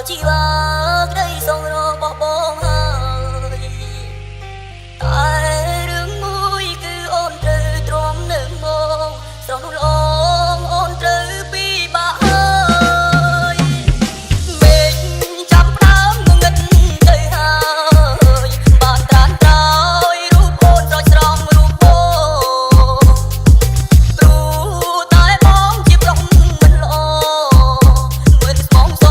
ជីវ៉ាក្តីសងរបស់បងហើយតែរឿងមួយគឺអូនត្រូវទ្រាំនឹងមកស្រស់នោះល្អអូនត្រូវពីបាក់ហើយមេឃចាប់ផ្ដើមងងឹតទៅហើយបានត្រានត្រោយរូបអូនស្រោចស្រង់រូបបងព្រោះតែបងជាប្រុសមិនល្អមិនស្មងស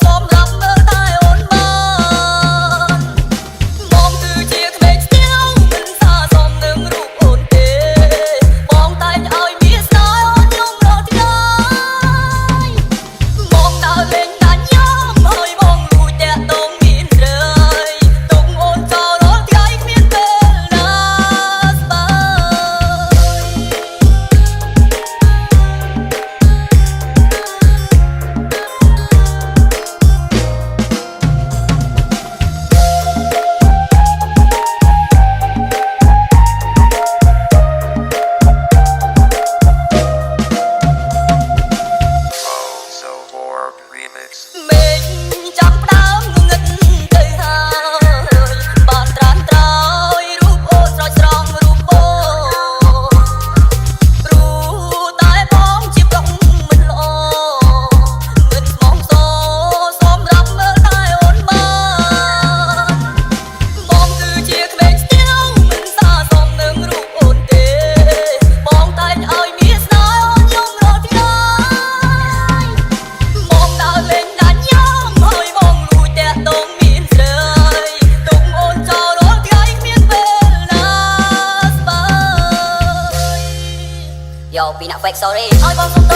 សម្រាប់មើលតែអូនបានបងគឺជាក្មេងស្ទៀវមិនសាសមនឹងរូបអូនទេបងតែងឲ្យមានស្នេហ៍អូនយំរត់ទីដែរបងដើរលេងដាច់យ៉ាមហើយបងលួចតាក់ទងមានស្រីទុកអូនចោលរាល់ថ្ងៃគ្មានពេលណាស្បើSo Borg Remix. មេឃចាប់ផ្ដើមងងឹតទៅហើយបានត្រានត្រោយរូបអូនស្រោចស្រង់រូបបងព្រោះតែបងជាប្រុសមិនល្អមិនស្មងសសម្រាប់មើលតែអូនបានបងគឺជាក្មេងស្ទៀវមិនសាសមនឹងរូបអូនទេបងតែងឲ្យមានស្នេហ៍អូនយំរត់ទីដែរបងដើរលេងដាច់យ៉ាមហើយបងលួចតាក់ទងមានស្រីទុកអូនចោលរាល់ថ្ងៃគ្មានពេលណាស្បើយយកពីអ្នក fake sorry ឲ្យបងសុំទោស